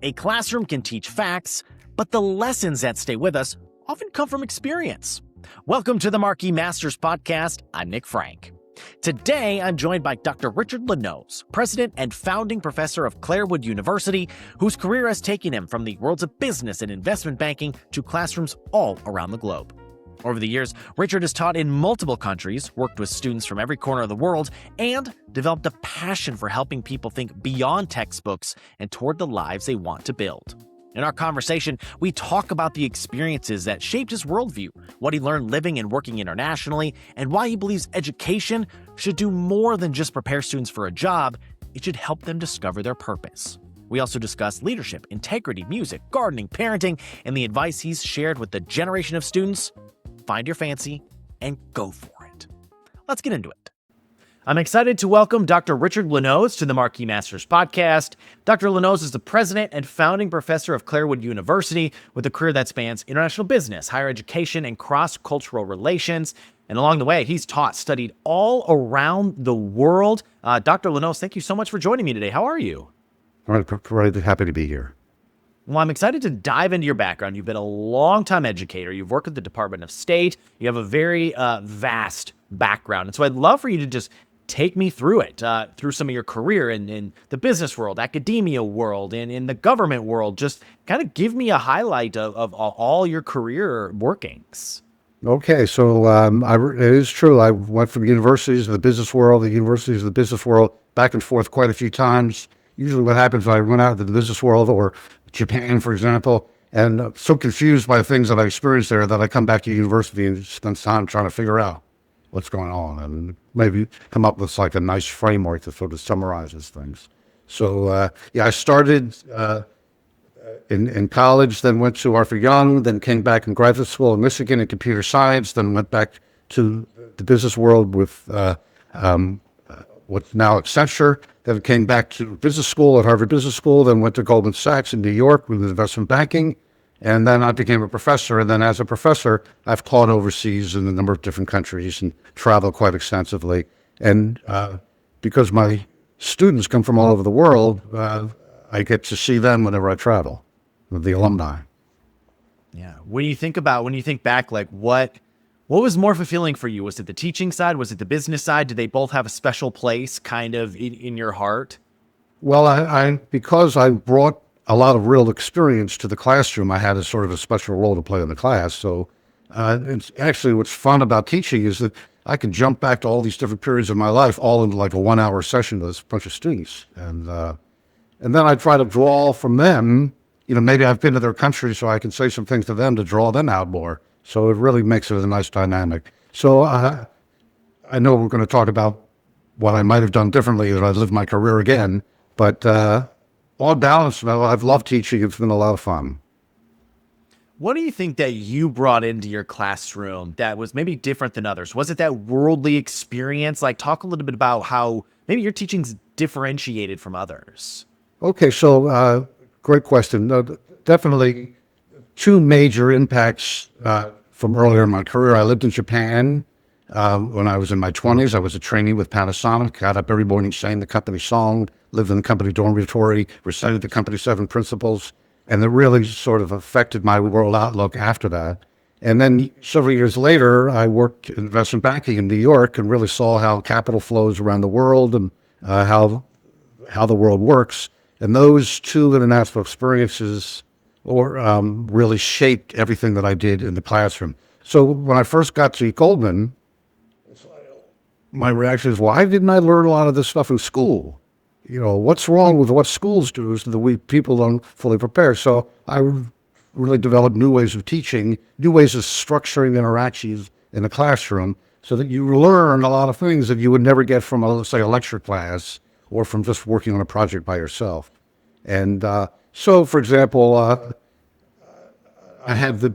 A classroom can teach facts, but the lessons that stay with us often come from experience. Welcome to the Marquis Masters podcast. I'm Nick Franck. Today, I'm joined by Dr. Richard Linowes, president and founding professor of Clarewood University, whose career has taken him from the worlds of business and investment banking to classrooms all around the globe. Over the years, Richard has taught in multiple countries, worked with students from every corner of the world, and developed a passion for helping people think beyond textbooks and toward the lives they want to build. In our conversation, we talk about the experiences that shaped his worldview, what he learned living and working internationally, and why he believes education should do more than just prepare students for a job. It should help them discover their purpose. We also discuss leadership, integrity, music, gardening, parenting, and the advice he's shared with the generation of students. Find your fancy and go for it. Let's get into it. I'm excited to welcome Dr. Richard Linowes to the Marquis Masters podcast. Dr. Linowes is the president and founding professor of Clarewood University with a career that spans international business, higher education, and cross-cultural relations. And along the way, he's taught, studied all around the world. Dr. Linowes, thank you so much for joining me today. How are you? I'm really happy to be here. Well, I'm excited to dive into your background. You've been a long-time educator. You've worked with the Department of State. You have a very vast background. And so I'd love for you to just take me through it, through some of your career in the business world, academia world, and in the government world. Just kind of give me a highlight of all your career workings. Okay, so it is true. I went from universities to the business world, back and forth quite a few times. Usually what happens is I went out to the business world or Japan, for example, and so confused by things that I experienced there that I come back to university and spend time trying to figure out what's going on and maybe come up with like a nice framework that sort of summarizes things. So, I started in college, then went to Arthur Young, then came back in graduate school in Michigan in computer science, then went back to the business world with what's now Accenture, then came back to business school at Harvard Business School, then went to Goldman Sachs in New York with investment banking, and then I became a professor. And then as a professor, I've taught overseas in a number of different countries and traveled quite extensively. And because my students come from all over the world, I get to see them whenever I travel, with the alumni. Yeah. When you think back, like what was more fulfilling for you? Was it the teaching side? Was it the business side? Did they both have a special place kind of in your heart? Well, I because I brought a lot of real experience to the classroom, I had a sort of a special role to play in the class. So it's actually what's fun about teaching is that I can jump back to all these different periods of my life, all in like a 1 hour session with a bunch of students. And then I try to draw from them, maybe I've been to their country so I can say some things to them to draw them out more. So it really makes it a nice dynamic. So I know we're going to talk about what I might have done differently if I lived my career again, but on balance, I've loved teaching. It's been a lot of fun. What do you think that you brought into your classroom that was maybe different than others? Was it that worldly experience? Like, talk a little bit about how maybe your teaching's differentiated from others. Okay, so great question. Definitely two major impacts from earlier in my career. I lived in Japan when I was in my 20s. I was a trainee with Panasonic, got up every morning sang the company song, lived in the company dormitory, recited the company 7 principles, and it really sort of affected my world outlook after that. And then several years later, I worked in investment banking in New York and really saw how capital flows around the world and how the world works. And those two international experiences really shaped everything that I did in the classroom. So when I first got to Goldman, my reaction is, why didn't I learn a lot of this stuff in school? What's wrong with what schools do is that people don't fully prepare. So I really developed new ways of teaching, new ways of structuring interactions in the classroom so that you learn a lot of things that you would never get from, let's say, a lecture class or from just working on a project by yourself. And so, for example, I had the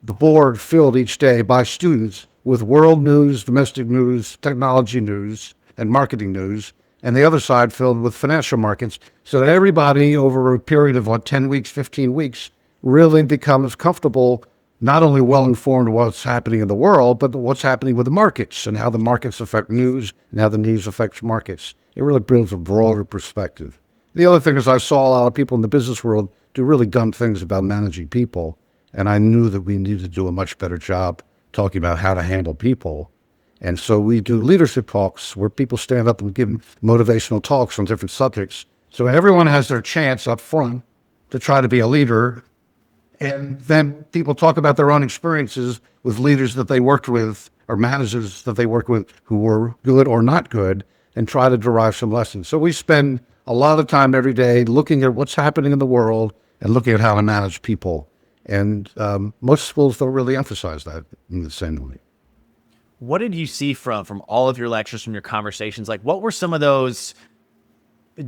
board filled each day by students with world news, domestic news, technology news, and marketing news, and the other side filled with financial markets, so that everybody over a period of 10 weeks, 15 weeks, really becomes comfortable, not only well-informed what's happening in the world, but what's happening with the markets and how the markets affect news and how the news affects markets. It really brings a broader perspective. The other thing is I saw a lot of people in the business world do really dumb things about managing people. And I knew that we needed to do a much better job talking about how to handle people. And so we do leadership talks where people stand up and give motivational talks on different subjects. So everyone has their chance up front to try to be a leader. And then people talk about their own experiences with leaders that they worked with or managers that they worked with who were good or not good, and try to derive some lessons. So we spend a lot of time every day looking at what's happening in the world and looking at how to manage people. And most schools don't really emphasize that in the same way. What did you see from all of your lectures, from your conversations? Like, what were some of those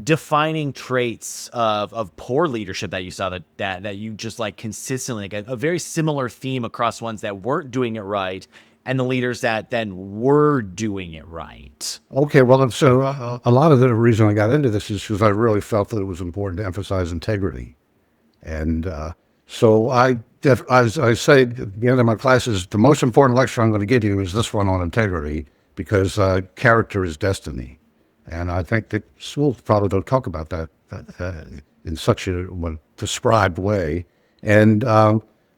defining traits of poor leadership that you saw that you just like consistently, like a very similar theme across ones that weren't doing it right and the leaders that then were doing it right? Okay, well, so a lot of the reason I got into this is because I really felt that it was important to emphasize integrity. And so as I say at the end of my classes, the most important lecture I'm going to give you is this one on integrity, because character is destiny. And I think that schools probably don't talk about that in such a prescribed way. And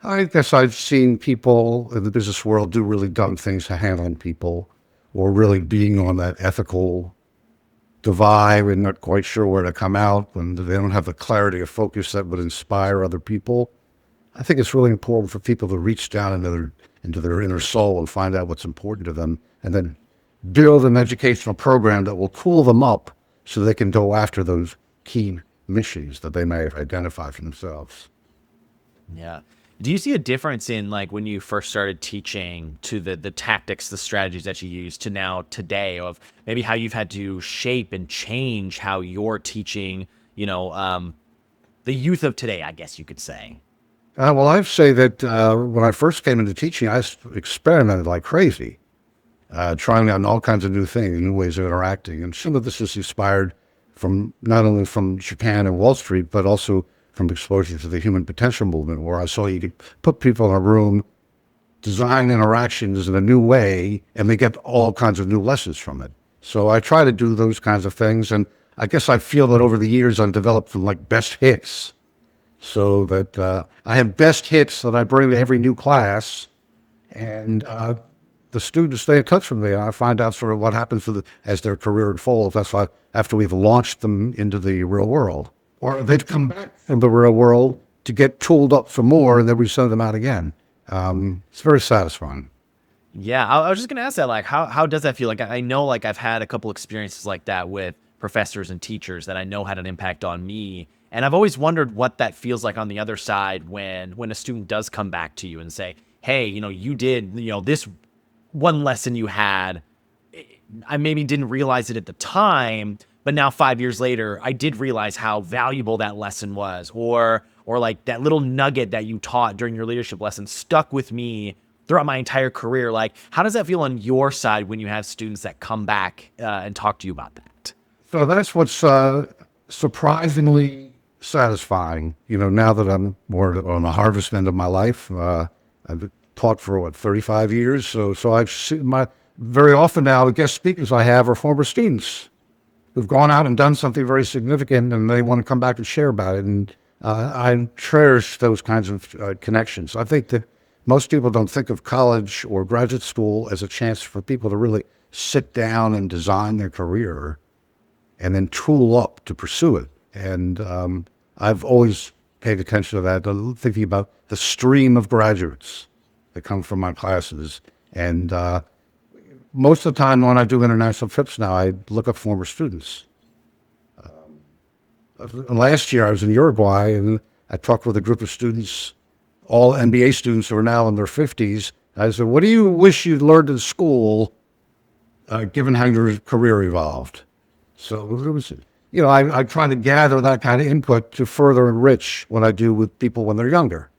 I guess I've seen people in the business world do really dumb things to handling people, or really being on that ethical divide and not quite sure where to come out, and they don't have the clarity of focus that would inspire other people. I think it's really important for people to reach down into their inner soul and find out what's important to them, and then build an educational program that will cool them up so they can go after those key missions that they may have identified for themselves. Yeah. Do you see a difference in, like, when you first started teaching, to the tactics, the strategies that you use, to now today, of maybe how you've had to shape and change how you're teaching, the youth of today, I guess you could say? Well, I'd say that when I first came into teaching, I experimented like crazy, trying out all kinds of new things, new ways of interacting. And some of this is inspired from not only from Japan and Wall Street, but also from exposure to the human potential movement, where I saw you could put people in a room, design interactions in a new way, and they get all kinds of new lessons from it. So I try to do those kinds of things. And I guess I feel that over the years I've developed some like best hits, so that I have best hits that I bring to every new class, and the students stay in touch with me. I find out sort of what happens as their career unfolds. That's why after we've launched them into the real world, or they'd come back from the real world to get tooled up for more, and then we send them out again. It's very satisfying. Yeah, I was just going to ask that, like, how does that feel? Like, I know, like, I've had a couple experiences like that with professors and teachers that I know had an impact on me. And I've always wondered what that feels like on the other side when a student does come back to you and say, hey, you did, this one lesson you had, I maybe didn't realize it at the time, but now 5 years later, I did realize how valuable that lesson was, or like that little nugget that you taught during your leadership lesson stuck with me throughout my entire career. Like, how does that feel on your side when you have students that come back and talk to you about that? So that's what's surprisingly satisfying. Now that I'm more on the harvest end of my life, I've taught for 35 years. So I've seen very often now the guest speakers I have are former students who've gone out and done something very significant, and they want to come back and share about it. And I cherish those kinds of connections. I think that most people don't think of college or graduate school as a chance for people to really sit down and design their career and then tool up to pursue it. And I've always paid attention to that, thinking about the stream of graduates that come from my classes. And most of the time when I do international trips now, I look up former students. Last year I was in Uruguay, and I talked with a group of students, all MBA students who are now in their 50s. I said, what do you wish you'd learned in school, given how your career evolved? So it was, I try to gather that kind of input to further enrich what I do with people when they're younger.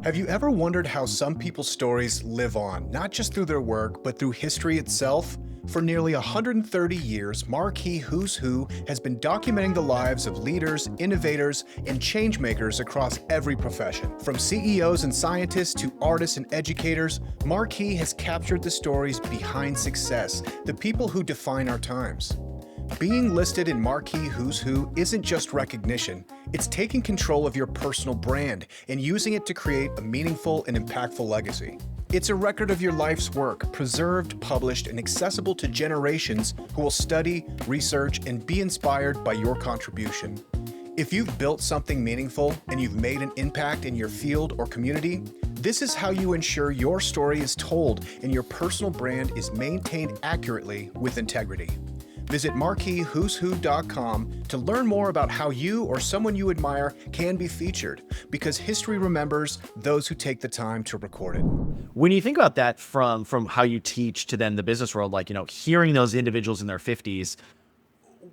Have you ever wondered how some people's stories live on, not just through their work, but through history itself? For nearly 130 years, Marquis Who's Who has been documenting the lives of leaders, innovators, and changemakers across every profession. From CEOs and scientists to artists and educators, Marquis has captured the stories behind success, the people who define our times. Being listed in Marquis Who's Who isn't just recognition, it's taking control of your personal brand and using it to create a meaningful and impactful legacy. It's a record of your life's work, preserved, published, and accessible to generations who will study, research, and be inspired by your contribution. If you've built something meaningful and you've made an impact in your field or community, this is how you ensure your story is told and your personal brand is maintained accurately with integrity. Visit marquiswho'swho.com to learn more about how you or someone you admire can be featured, because history remembers those who take the time to record it. When you think about that from how you teach to then the business world, like, hearing those individuals in their 50s,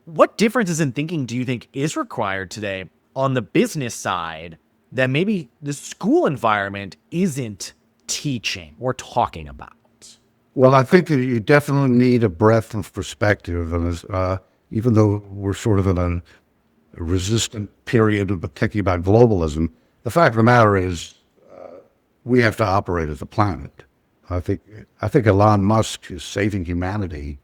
what differences in thinking do you think is required today on the business side that maybe the school environment isn't teaching or talking about? Well, I think that you definitely need a breadth of perspective. And even though we're sort of in a resistant period of thinking about globalism, the fact of the matter is we have to operate as a planet. I think Elon Musk is saving humanity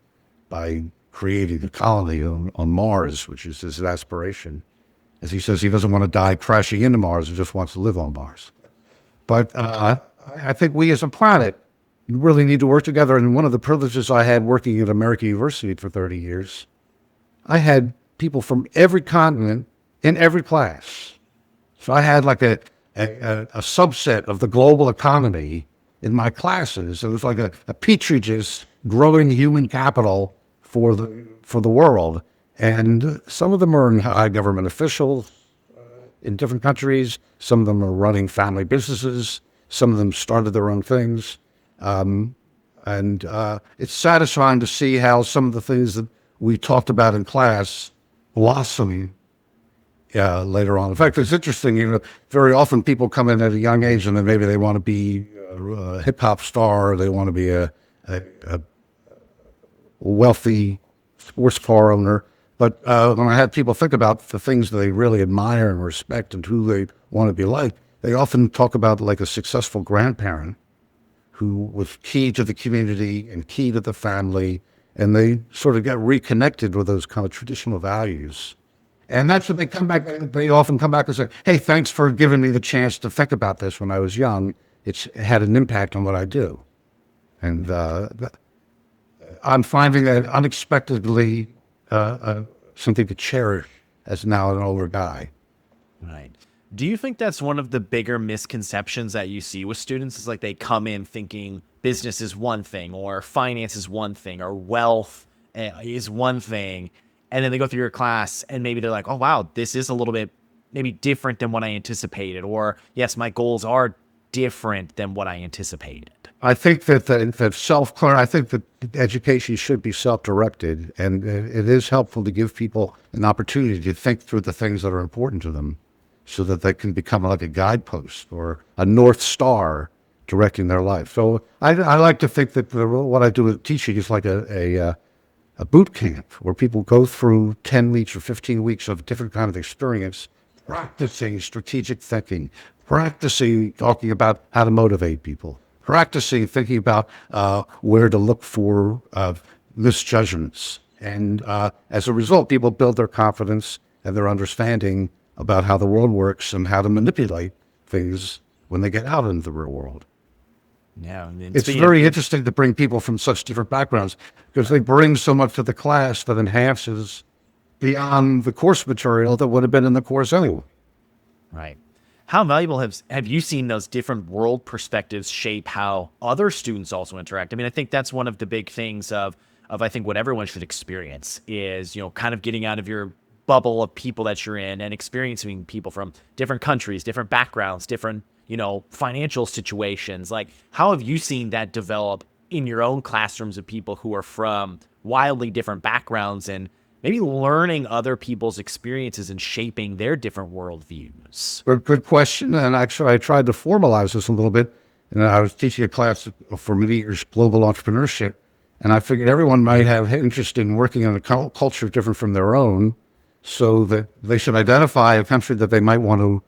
by creating a colony on Mars, which is his aspiration. As he says, he doesn't want to die crashing into Mars, he just wants to live on Mars. But I think we as a planet really need to work together. And one of the privileges I had working at American University for 30 years, I had people from every continent in every class. So I had like a subset of the global economy in my classes. It was like a petri dish growing human capital for the world. And some of them are high government officials in different countries. Some of them are running family businesses. Some of them started their own things. It's satisfying to see how some of the things that we talked about in class blossom later on. In fact, it's interesting, very often people come in at a young age and then maybe they want to be a hip-hop star, or they want to be a wealthy sports car owner. But when I had people think about the things that they really admire and respect and who they want to be like, they often talk about like a successful grandparent who was key to the community and key to the family, and they sort of get reconnected with those kind of traditional values. And that's when they come back. They often come back and say, hey, thanks for giving me the chance to think about this when I was young. It had an impact on what I do. And I'm finding that unexpectedly something to cherish as now an older guy. Right. Do you think that's one of the bigger misconceptions that you see with students? Is like they come in thinking business is one thing, or finance is one thing, or wealth is one thing. And then they go through your class and maybe they're like, oh, wow, this is a little bit maybe different than what I anticipated. Or yes, my goals are different than what I anticipated. I think that I think that education should be self-directed, and it is helpful to give people an opportunity to think through the things that are important to them, so that they can become like a guidepost or a North Star directing their life. So I like to think that what I do with teaching is like a boot camp where people go through 10 weeks or 15 weeks of different kind of experience, practicing strategic thinking, practicing talking about how to motivate people, practicing thinking about where to look for misjudgments. And as a result, people build their confidence and their understanding about how the world works and how to manipulate things when they get out into the real world. Yeah, it's very interesting to bring people from such different backgrounds, because they bring so much to the class that enhances beyond the course material that would have been in the course anyway. Right. How valuable have you seen those different world perspectives shape how other students also interact? I mean, I think that's one of the big things of I think what everyone should experience is, kind of getting out of your bubble of people that you're in and experiencing people from different countries, different backgrounds, different, financial situations. Like, how have you seen that develop in your own classrooms of people who are from wildly different backgrounds and maybe learning other people's experiences and shaping their different worldviews? Good question. And actually, I tried to formalize this a little bit. And I was teaching a class for many years, global entrepreneurship. And I figured everyone might have interest in working in a culture different from their own, so that they should identify a country that they might want to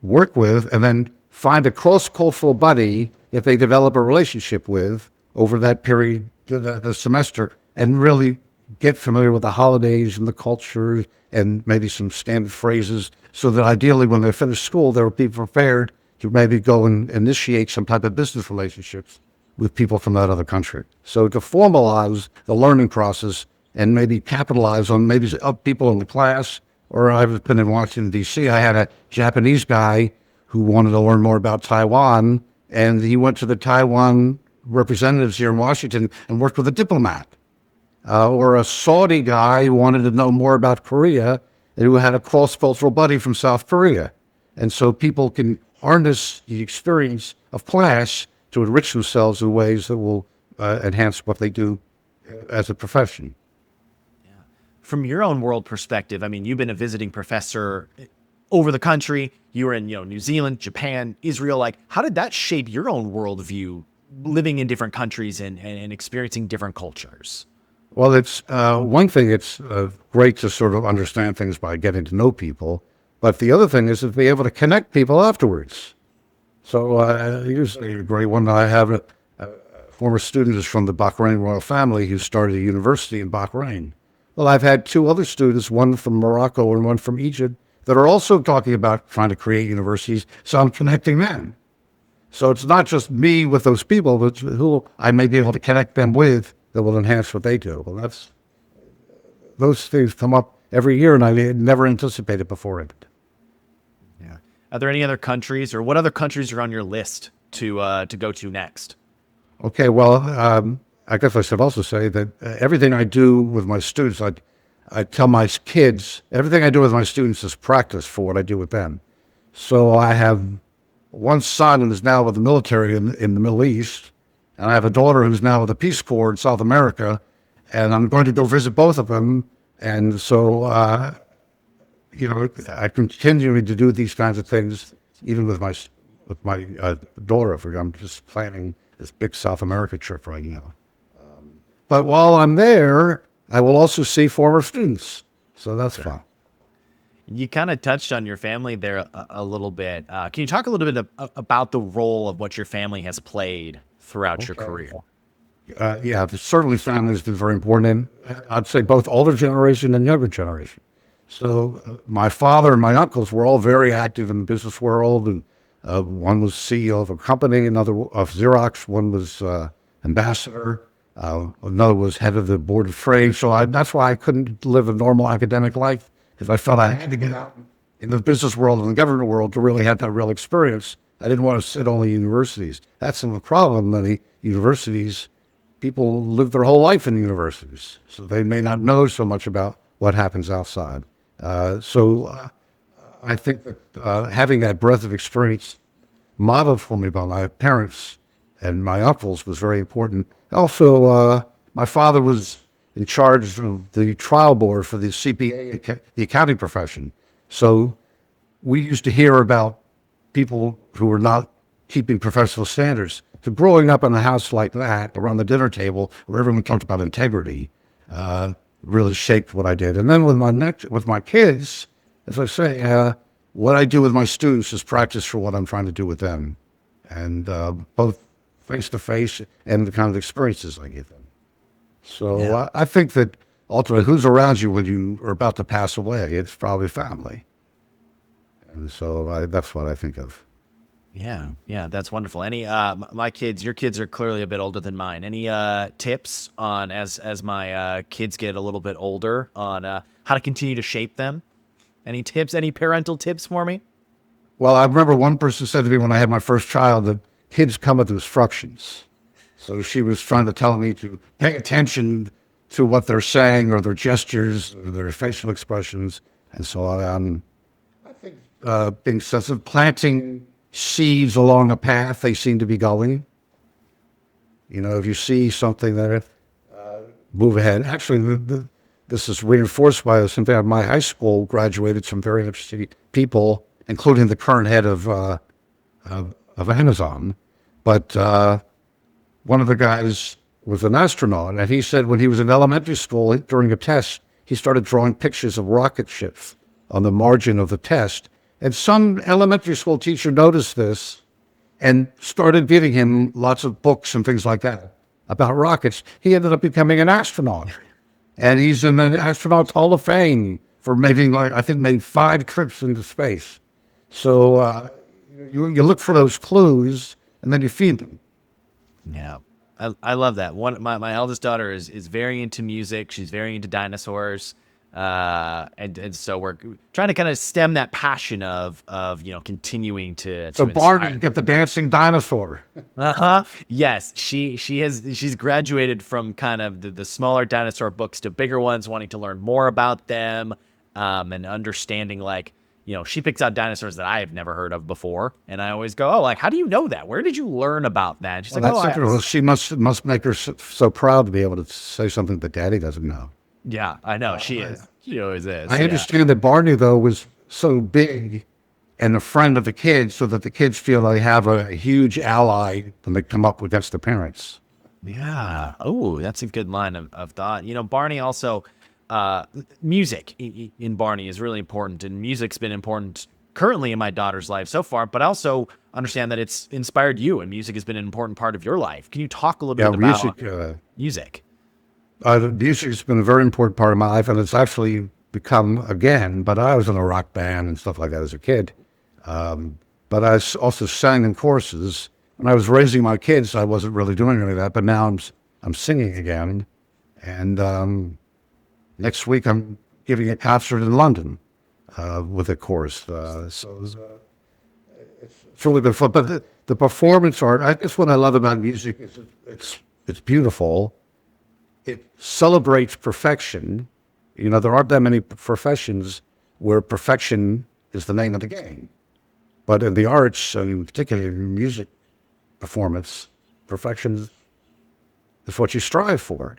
work with and then find a cross-cultural buddy if they develop a relationship with over that period, the semester, and really get familiar with the holidays and the culture and maybe some standard phrases, so that ideally when they finish school, they'll be prepared to maybe go and initiate some type of business relationships with people from that other country. So to formalize the learning process and maybe capitalize on maybe people in the class. Or I've been in Washington, D.C. I had a Japanese guy who wanted to learn more about Taiwan, and he went to the Taiwan representatives here in Washington and worked with a diplomat. Or a Saudi guy who wanted to know more about Korea and who had a cross-cultural buddy from South Korea. And so people can harness the experience of class to enrich themselves in ways that will enhance what they do as a profession. From your own world perspective, I mean, you've been a visiting professor over the country. You were in, New Zealand, Japan, Israel. Like, how did that shape your own worldview, living in different countries and experiencing different cultures? Well, it's one thing. It's great to sort of understand things by getting to know people, but the other thing is to be able to connect people afterwards. So usually a great one. I have a former student is from the Bahrain royal family who started a university in Bahrain. Well, I've had two other students, one from Morocco and one from Egypt, that are also talking about trying to create universities, so I'm connecting them. So it's not just me with those people, but who I may be able to connect them with that will enhance what they do. Well, those things come up every year, and I never anticipated before it. Yeah. Are there any other countries, or what other countries are on your list to go to next? Okay, well, I guess I should also say that everything I do with my students, I tell my kids, everything I do with my students is practice for what I do with them. So I have one son who's now with the military in the Middle East, and I have a daughter who's now with the Peace Corps in South America, and I'm going to go visit both of them. And so, I continue to do these kinds of things, even with my daughter. I'm just planning this big South America trip right now. But while I'm there, I will also see former students. So that's fun. You kind of touched on your family there a little bit. Can you talk a little bit about the role of what your family has played throughout your career? Yeah, certainly family has been very important. And I'd say both older generation and younger generation. So my father and my uncles were all very active in the business world. And one was CEO of a company, another of Xerox, one was ambassador. Another was head of the board of trade. So that's why I couldn't live a normal academic life, because I felt I had to get out in the business world and the government world to really have that real experience. I didn't want to sit only in universities. That's the problem. Many universities, people live their whole life in universities, so they may not know so much about what happens outside. So I think that having that breadth of experience modeled for me by my parents and my uncles was very important. Also, my father was in charge of the trial board for the CPA, the accounting profession. So we used to hear about people who were not keeping professional standards. So growing up in a house like that, around the dinner table, where everyone talked about integrity, really shaped what I did. And then with my kids, as I say, what I do with my students is practice for what I'm trying to do with them. And both face-to-face and the kind of experiences I give them. So yeah. I think that ultimately who's around you when you are about to pass away, it's probably family. And so that's what I think of. Yeah, that's wonderful. Any your kids are clearly a bit older than mine. Any tips on as my kids get a little bit older on how to continue to shape them? Any tips? Any parental tips for me? Well, I remember one person said to me when I had my first child that kids come with instructions. So she was trying to tell me to pay attention to what they're saying or their gestures or their facial expressions and so on. I think being sensitive, planting seeds along a path they seem to be going. If you see something that move ahead. Actually, this is reinforced by something at my high school. Graduated some very interesting people, including the current head of Amazon. But one of the guys was an astronaut, and he said when he was in elementary school, during a test, he started drawing pictures of rocket ships on the margin of the test. And some elementary school teacher noticed this and started giving him lots of books and things like that about rockets. He ended up becoming an astronaut. And he's in the Astronaut Hall of Fame for making, I think, made 5 trips into space. So you look for those clues, and then you feed them. Yeah. I love that. My eldest daughter is very into music. She's very into dinosaurs. And so we're trying to kind of stem that passion of continuing to So inspire. Barney, get the dancing dinosaur. Yes, she's graduated from kind of the smaller dinosaur books to bigger ones, wanting to learn more about them, and understanding, like, she picks out dinosaurs that I have never heard of before, and I always go, "Oh, like, how do you know that? Where did you learn about that?" And she's like, That's "Oh, interesting. She must make her so proud to be able to say something that Daddy doesn't know. yeah, I know she is. She always is. I Yeah. understand that Barney, though, was so big and a friend of the kids, so that the kids feel they have a huge ally when they come up against the parents. Yeah. Oh, that's a good line of thought. Barney also, music in Barney is really important, and music's been important currently in my daughter's life so far, but I also understand that it's inspired you, and music has been an important part of your life. Can you talk a little bit about music? Music has been a very important part of my life, and it's actually become again. But I was in a rock band and stuff like that as a kid. But I also sang in choruses. When I was raising my kids, I wasn't really doing any of that. But now I'm singing again, and next week I'm giving a concert in London with a chorus. So it's really been fun. But the performance art, I guess, what I love about music is it's beautiful. It celebrates perfection. There aren't that many professions where perfection is the name of the game. But in the arts, and particularly in music performance, perfection is what you strive for.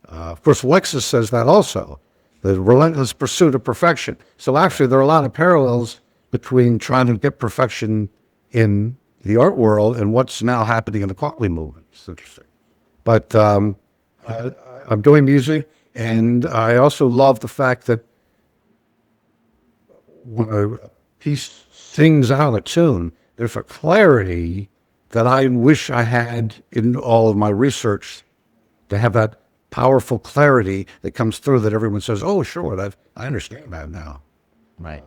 Of course, Lexus says that also, the relentless pursuit of perfection. So actually, there are a lot of parallels between trying to get perfection in the art world and what's now happening in the quality movement. It's interesting. But I'm doing music, and I also love the fact that when a piece sings out a tune, there's a clarity that I wish I had in all of my research, to have that powerful clarity that comes through, that everyone says, "Oh, sure, I understand that now." Right.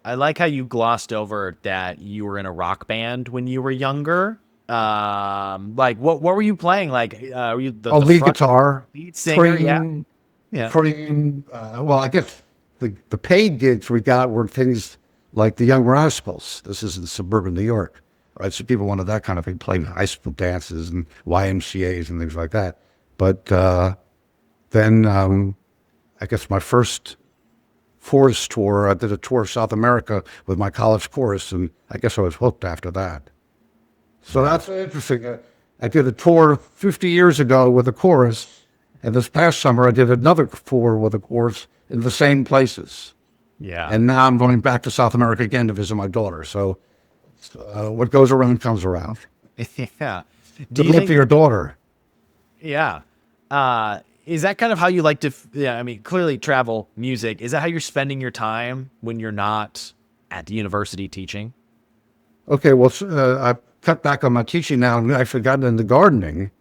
I like how you glossed over that you were in a rock band when you were younger. Like, what were you playing? Like, were you the Lead front guitar, lead singer? cream, Yeah. cream. Well, I guess the paid gigs we got were things like the Young Rascals. This is in suburban New York, right? So people wanted that kind of thing, playing high school dances and YMCA's and things like that. But then I guess my first chorus tour, I did a tour of South America with my college chorus, and I guess I was hooked after that. So that's interesting. I did a tour 50 years ago with a chorus, and this past summer I did another tour with a chorus in the same places. Yeah. And now I'm going back to South America again to visit my daughter. So what goes around comes around. Yeah. Good luck to your daughter. Yeah. Is that kind of how you like to, I mean, clearly travel, music, is that how you're spending your time when you're not at the university teaching? Okay, well, I've cut back on my teaching now and actually gotten into gardening.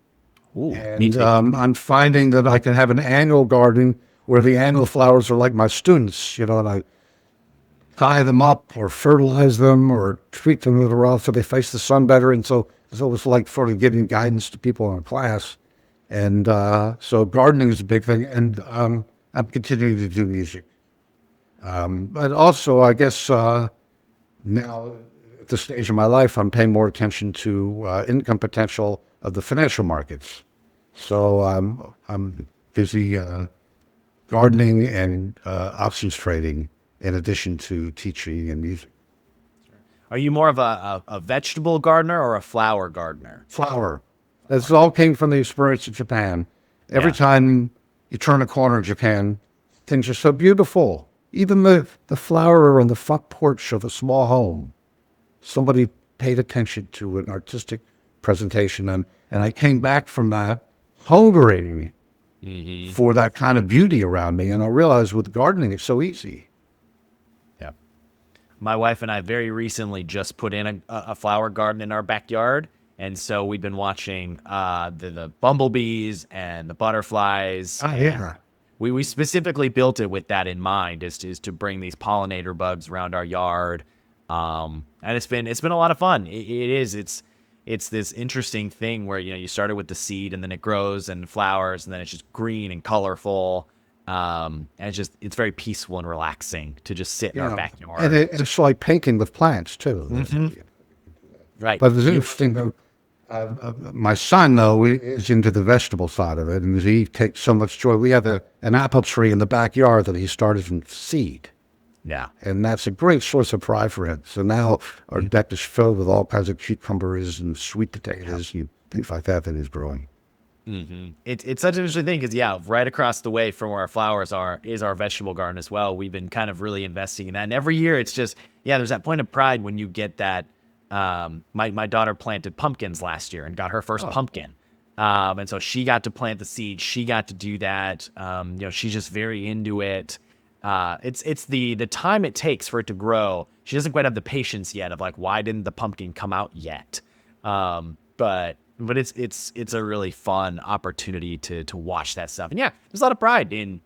Ooh, And me too. I'm finding that I can have an annual garden where the annual flowers are like my students, and I tie them up or fertilize them or treat them with a rod so they face the sun better. And so it's always like sort of giving guidance to people in class. And so gardening is a big thing. And I'm continuing to do music. But also, I guess now at this stage of my life, I'm paying more attention to income potential of the financial markets. So I'm busy gardening and options trading in addition to teaching and music. Are you more of a vegetable gardener or a flower gardener? Flower. This all came from the experience in Japan. Every time you turn a corner in Japan, things are so beautiful. Even the flower on the front porch of a small home. Somebody paid attention to an artistic presentation, and I came back from that hungering for that kind of beauty around me, and I realized with gardening it's so easy. Yeah. My wife and I very recently just put in a flower garden in our backyard, And so we've been watching the bumblebees and the butterflies. Oh, yeah. We specifically built it with that in mind, is to bring these pollinator bugs around our yard. And it's been a lot of fun. It's this interesting thing where, you started with the seed and then it grows and flowers and then it's just green and colorful. And it's very peaceful and relaxing to just sit in our backyard. And it's like painting with plants too. Mm-hmm. Right. But it's interesting though. My son, though, is into the vegetable side of it, and he takes so much joy. We have an apple tree in the backyard that he started from seed. Yeah. And that's a great source of pride for him. So now our deck is filled with all kinds of cucumbers and sweet potatoes and things like that he's growing. Mm-hmm. It's such an interesting thing because, right across the way from where our flowers are is our vegetable garden as well. We've been kind of really investing in that. And every year it's just, there's that point of pride when you get that. My daughter planted pumpkins last year and got her first pumpkin. And so she got to plant the seed. She got to do that. She's just very into it. It's the time it takes for it to grow. She doesn't quite have the patience yet of like, why didn't the pumpkin come out yet? But it's a really fun opportunity to watch that stuff. And there's a lot of pride in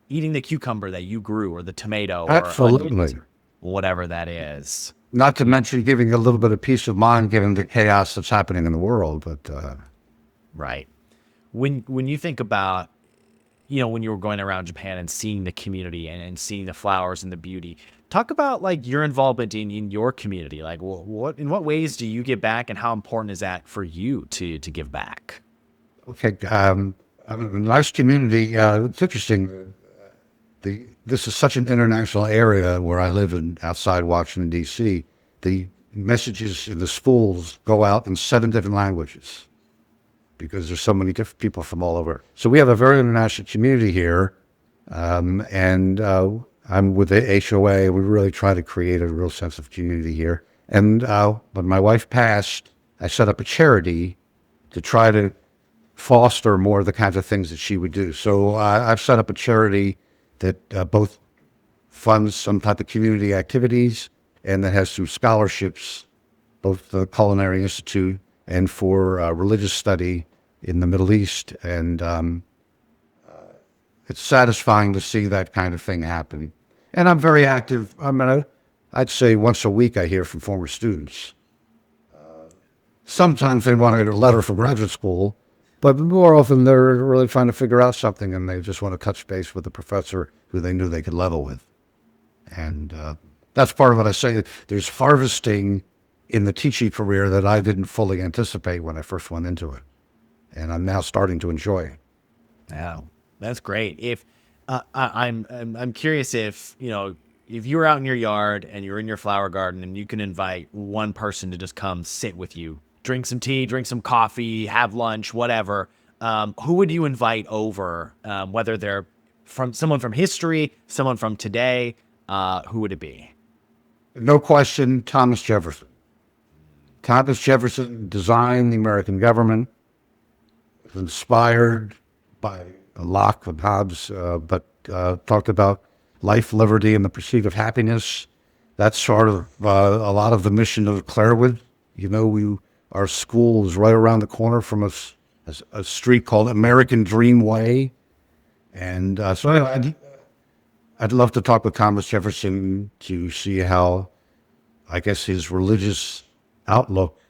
eating the cucumber that you grew or the tomato or absolutely whatever that is. Not to mention giving a little bit of peace of mind given the chaos that's happening in the world. But right. When you think about, when you were going around Japan and seeing the community and seeing the flowers and the beauty, talk about like your involvement in your community. Like in what ways do you give back and how important is that for you to give back? Okay. I'm a nice community. It's interesting. This is such an international area where I live outside Washington, D.C. The messages in the schools go out in 7 different languages because there's so many different people from all over. So we have a very international community here. And I'm with the HOA. We really try to create a real sense of community here. And when my wife passed, I set up a charity to try to foster more of the kinds of things that she would do. So I've set up a charity that both funds some type of community activities and that has through scholarships, both the Culinary Institute and for religious study in the Middle East. And it's satisfying to see that kind of thing happen. And I'm very active. I'd say once a week I hear from former students. Sometimes they want to get a letter from graduate school, but more often they're really trying to figure out something and they just want to touch base with the professor who they knew they could level with. And that's part of what I say. There's harvesting in the teaching career that I didn't fully anticipate when I first went into it. And I'm now starting to enjoy it. Wow, that's great. If I'm curious if you were out in your yard and you're in your flower garden and you can invite one person to just come sit with you, drink some tea, drink some coffee, have lunch, whatever. Who would you invite over? Whether they're from someone from history, someone from today, who would it be? No question, Thomas Jefferson. Thomas Jefferson designed the American government, was inspired by Locke and Hobbes, but talked about life, liberty, and the pursuit of happiness. That's sort of a lot of the mission of Clarewood. Our school is right around the corner from a street called American Dream Way. And so anyway, I'd love to talk with Thomas Jefferson to see how, I guess, his religious outlook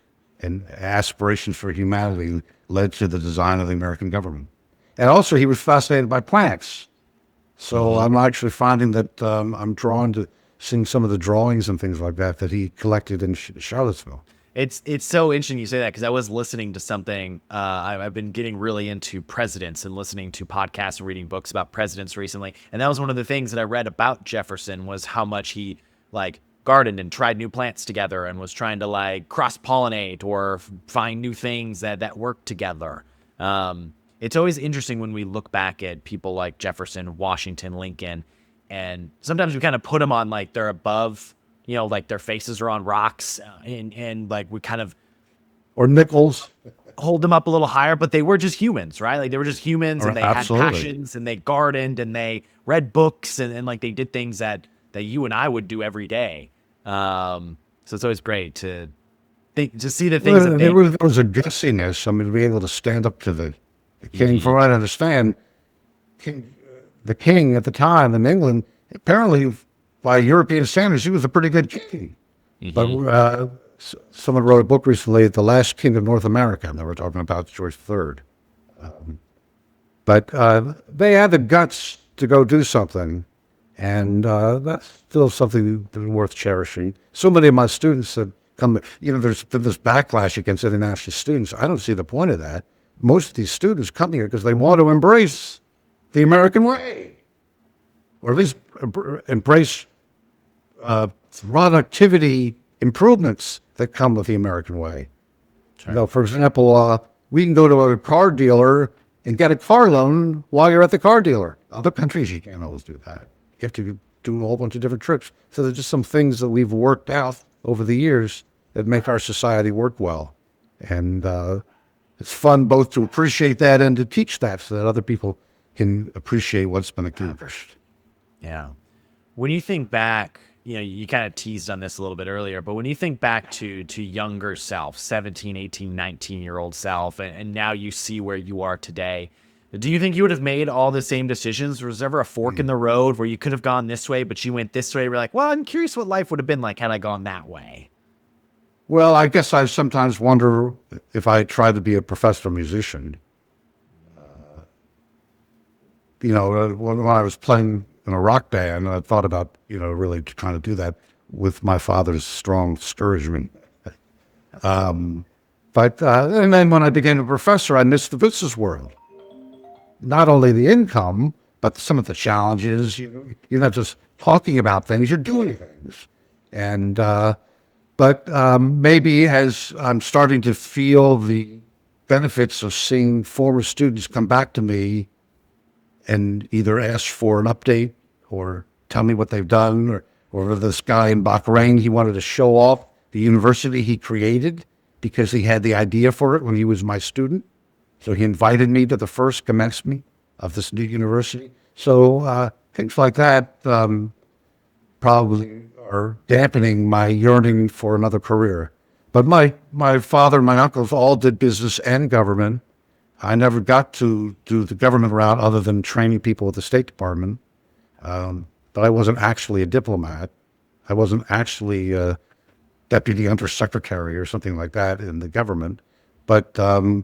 and aspirations for humanity led to the design of the American government. And also, he was fascinated by plants. So I'm actually finding that I'm drawn to seeing some of the drawings and things like that he collected in Charlottesville. It's so interesting you say that because I was listening to something. I've been getting really into presidents and listening to podcasts and reading books about presidents recently. And that was one of the things that I read about Jefferson was how much he gardened and tried new plants together and was trying to cross-pollinate or find new things that work together. It's always interesting when we look back at people like Jefferson, Washington, Lincoln, and sometimes we kind of put them on they're above, their faces are on rocks and we kind of, or Nichols, hold them up a little higher, but they were just humans, right? They were just humans and they absolutely. Had passions and they gardened and they read books and they did things that you and I would do every day. So it's always great to just see the things that there was a gussiness. I mean, to be able to stand up to the king. From what I understand, the king at the time in England, apparently by European standards, he was a pretty good king. But someone wrote a book recently, The Last King of North America, and they were talking about George III. But they had the guts to go do something, and that's still something that's worth cherishing. So many of my students have come, there's been this backlash against international students. I don't see the point of that. Most of these students come here because they want to embrace the American way, or at least embrace productivity improvements that come with the American way. Sure. For example, we can go to a car dealer and get a car loan while you're at the car dealer. Other countries, you can't always do that. You have to do a whole bunch of different trips. So there's just some things that we've worked out over the years that make our society work well. And it's fun both to appreciate that and to teach that so that other people can appreciate what's been accomplished. Yeah. When you think back, you kind of teased on this a little bit earlier, but when you think back to younger self, 17, 18, 19-year-old self, and now you see where you are today, do you think you would have made all the same decisions? Was there ever a fork in the road where you could have gone this way, but you went this way? You're like, well, I'm curious what life would have been like had I gone that way. Well, I guess I sometimes wonder if I tried to be a professional musician. When I was playing in a rock band, I thought about, really trying to do that with my father's strong discouragement. And then when I became a professor, I missed the business world. Not only the income, but some of the challenges. You're not just talking about things, you're doing things. And, maybe as I'm starting to feel the benefits of seeing former students come back to me and either ask for an update or tell me what they've done, or this guy in Bahrain, he wanted to show off the university he created because he had the idea for it when he was my student. So he invited me to the first commencement of this new university. So things like that probably are dampening my yearning for another career. But my father and my uncles all did business and government. I never got to do the government route other than training people at the State Department. But I wasn't actually a diplomat. I wasn't actually a deputy undersecretary or something like that in the government. But I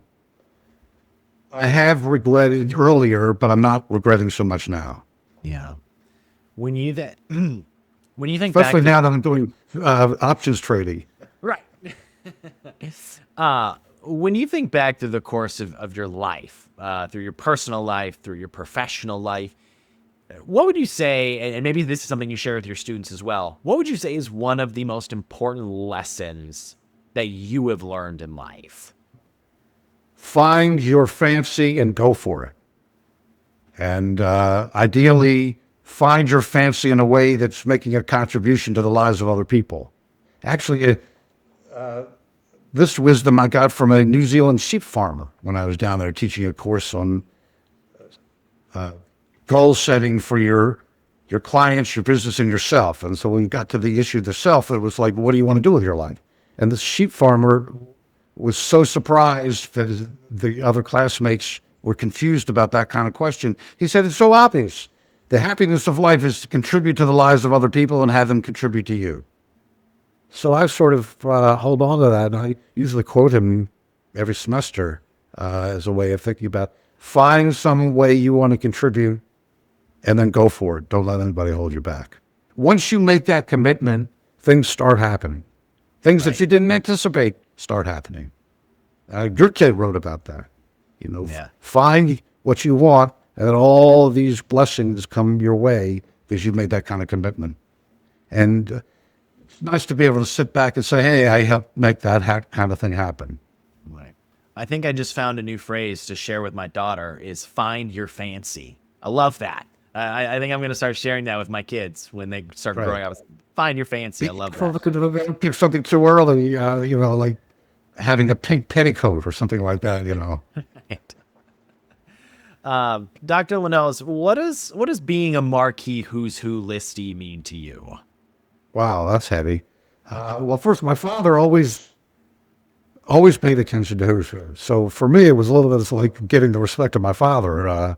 have regretted earlier, but I'm not regretting so much now. Yeah. When you think especially back now that I'm doing options trading. Right. When you think back to the course of your life, through your personal life, through your professional life, what would you say, and maybe this is something you share with your students as well, what would you say is one of the most important lessons that you have learned in life? Find your fancy and go for it. And ideally, find your fancy in a way that's making a contribution to the lives of other people. Actually, this wisdom I got from a New Zealand sheep farmer when I was down there teaching a course on goal setting for your clients, your business, and yourself. And so when we got to the issue of the self, it was like, what do you want to do with your life? And this sheep farmer was so surprised that the other classmates were confused about that kind of question. He said, it's so obvious. The happiness of life is to contribute to the lives of other people and have them contribute to you. So I sort of hold on to that, and I usually quote him every semester as a way of thinking about find some way you want to contribute and then go for it. Don't let anybody hold you back. Once you make that commitment, things start happening. Things that you didn't anticipate start happening. Goethe wrote about that. Find what you want, and then all of these blessings come your way because you made that kind of commitment. And it's nice to be able to sit back and say, hey, I helped make that kind of thing happen. Right. I think I just found a new phrase to share with my daughter is find your fancy. I love that. I think I'm going to start sharing that with my kids when they start growing up. Find your fancy. I love that. Pick something too early, like having a pink petticoat or something like that, Dr. Linowes, what does being a Marquis Who's Who listee mean to you? Wow, that's heavy. Well, first, my father always always paid attention to who's who. So for me, it was a little bit like getting the respect of my father.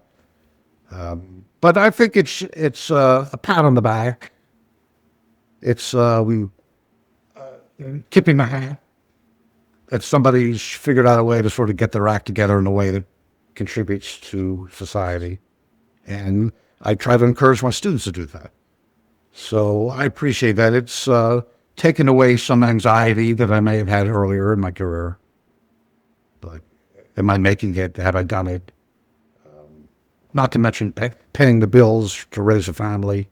But I think it's a pat on the back. It's tipping my hat that somebody's figured out a way to sort of get their act together in a way that contributes to society. And I try to encourage my students to do that. So I appreciate that. It's taken away some anxiety that I may have had earlier in my career. But am I making it? Have I done it? Not to mention paying the bills to raise a family,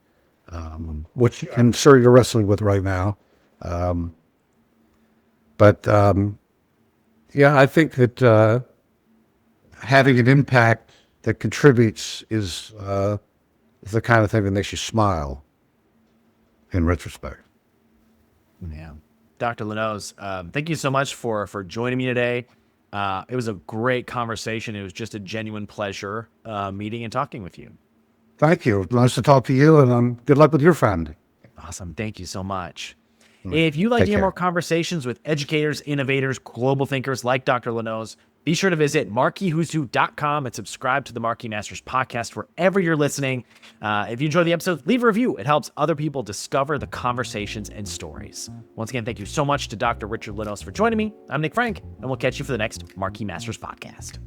which I'm sure you're wrestling with right now. But I think that having an impact that contributes is the kind of thing that makes you smile in retrospect. Yeah. Dr. Linowes, thank you so much for joining me today. It was a great conversation. It was just a genuine pleasure meeting and talking with you. Thank you. Nice to talk to you, and good luck with your family. Awesome. Thank you so much. If you'd like to hear more conversations with educators, innovators, global thinkers like Dr. Linowes, be sure to visit marquiswho'swho.com and subscribe to the Marquis Masters podcast wherever you're listening. If you enjoy the episode, leave a review. It helps other people discover the conversations and stories. Once again, thank you so much to Dr. Richard Linowes for joining me. I'm Nick Franck, and we'll catch you for the next Marquis Masters podcast.